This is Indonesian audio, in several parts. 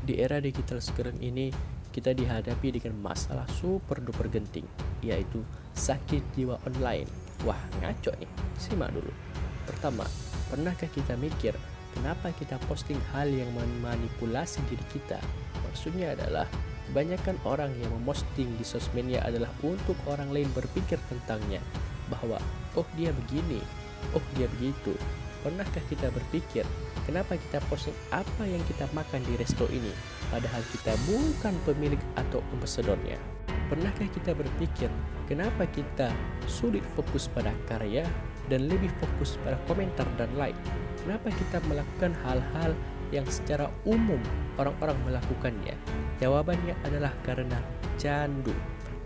Di era digital sekarang ini, kita dihadapi dengan masalah super duper genting, yaitu sakit jiwa online. Wah, ngaco nih. Simak dulu. Pertama, pernahkah kita mikir kenapa kita posting hal yang memanipulasi diri kita? Maksudnya adalah kebanyakan orang yang memposting di sosmednya adalah untuk orang lain berpikir tentangnya, bahwa oh dia begini, oh dia begitu. Pernahkah kita berpikir kenapa kita posting apa yang kita makan di resto ini, padahal kita bukan pemilik atau ambasadornya? Pernahkah kita berpikir kenapa kita sulit fokus pada karya dan lebih fokus pada komentar dan like? Kenapa kita melakukan hal-hal yang secara umum orang-orang melakukannya? Jawabannya adalah karena candu.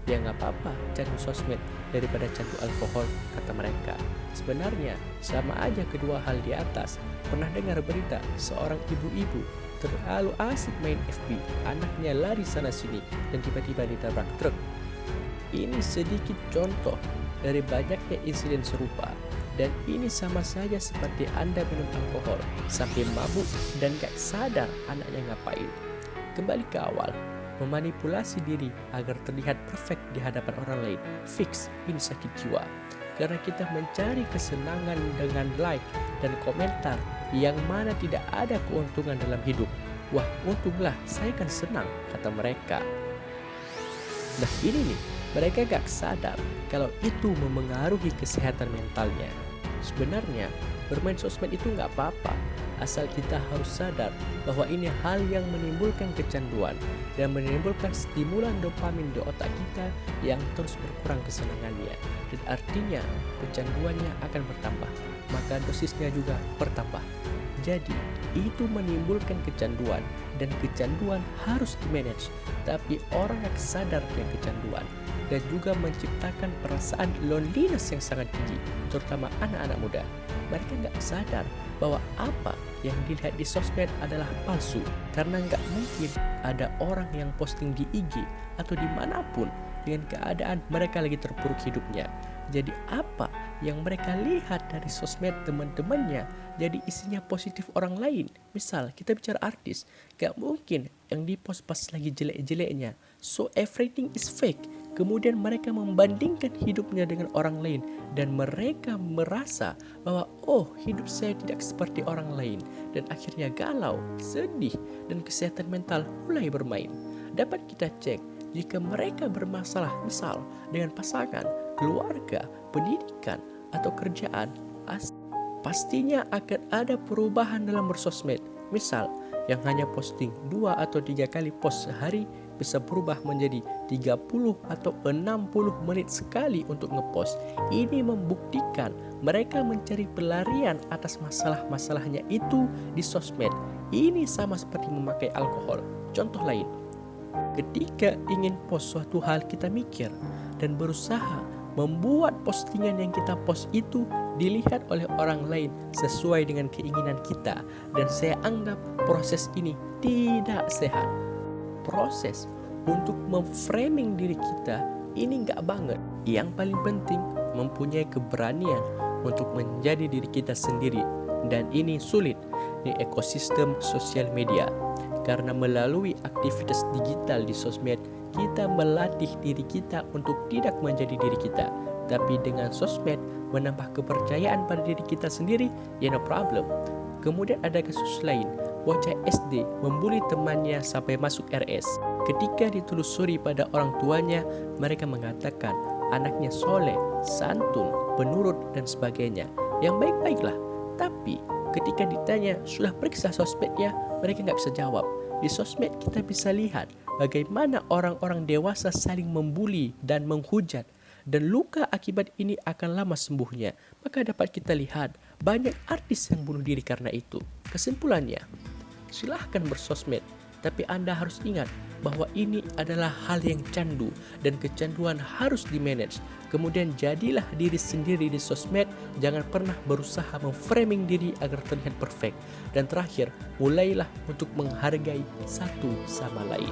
Ya nggak apa-apa candu sosmed daripada candu alkohol, kata mereka. Sebenarnya sama aja kedua hal di atas. Pernah dengar berita seorang ibu-ibu terlalu asik main FB, anaknya lari sana sini dan tiba-tiba ditabrak truk. Ini sedikit contoh dari banyaknya insiden serupa. Dan ini sama saja seperti Anda minum alkohol sampai mabuk dan gak sadar anaknya ngapain. Kembali ke awal, memanipulasi diri agar terlihat perfect di hadapan orang lain. Fix, ini sakit jiwa. Karena kita mencari kesenangan dengan like dan komentar yang mana tidak ada keuntungan dalam hidup. Wah, untunglah saya kan senang, kata mereka. Nah ini nih, mereka gak sadar kalau itu memengaruhi kesehatan mentalnya. Sebenarnya, bermain sosmed itu gak apa-apa, asal kita harus sadar bahwa ini hal yang menimbulkan kecanduan dan menimbulkan stimulan dopamin di otak kita yang terus berkurang kesenangannya. Dan artinya kecanduannya akan bertambah, maka dosisnya juga bertambah. Jadi itu menimbulkan kecanduan dan kecanduan harus dimanage. Tapi orang yang sadar dengan kecanduan dan juga menciptakan perasaan loneliness yang sangat tinggi, terutama anak-anak muda. Mereka nggak sadar bahwa apa yang dilihat di sosmed adalah palsu, karena nggak mungkin ada orang yang posting di IG atau dimanapun dengan keadaan mereka lagi terpuruk hidupnya. Jadi apa yang mereka lihat dari sosmed teman-temannya jadi isinya positif orang lain. Misal kita bicara artis, gak mungkin yang dipost pas lagi jelek-jeleknya. So everything is fake. Kemudian mereka membandingkan hidupnya dengan orang lain dan mereka merasa bahwa oh hidup saya tidak seperti orang lain, dan akhirnya galau, sedih, dan kesehatan mental mulai bermain. Dapat kita cek jika mereka bermasalah misal dengan pasangan, keluarga, pendidikan, atau kerjaan, pastinya akan ada perubahan dalam bersosmed. Misal yang hanya posting 2 atau 3 kali post sehari bisa berubah menjadi 30 atau 60 menit sekali untuk ngepost. Ini membuktikan mereka mencari pelarian atas masalah-masalahnya itu di sosmed. Ini sama seperti memakai alkohol. Contoh lain, ketika ingin post suatu hal kita mikir dan berusaha membuat postingan yang kita post itu dilihat oleh orang lain sesuai dengan keinginan kita, dan saya anggap proses ini tidak sehat. Proses untuk memframing diri kita ini gak banget. Yang paling penting mempunyai keberanian untuk menjadi diri kita sendiri, dan ini sulit di ekosistem sosial media. Karena melalui aktivitas digital di sosmed, kita melatih diri kita untuk tidak menjadi diri kita. Tapi dengan sosmed menambah kepercayaan pada diri kita sendiri, ya no problem. Kemudian ada kasus lain, bocah SD membuli temannya sampai masuk RS. Ketika ditelusuri pada orang tuanya, mereka mengatakan anaknya soleh, santun, penurut, dan sebagainya. Yang baik-baiklah. Tapi ketika ditanya sudah periksa sosmednya, mereka nggak bisa jawab. Di sosmed kita bisa lihat bagaimana orang-orang dewasa saling membuli dan menghujat, dan luka akibat ini akan lama sembuhnya. Maka dapat kita lihat banyak artis yang bunuh diri karena itu. Kesimpulannya, silahkan bersosmed, tapi Anda harus ingat bahwa ini adalah hal yang candu dan kecanduan harus dimanage. Kemudian jadilah diri sendiri di sosmed, jangan pernah berusaha memframing diri agar terlihat perfect. Dan terakhir, mulailah untuk menghargai satu sama lain.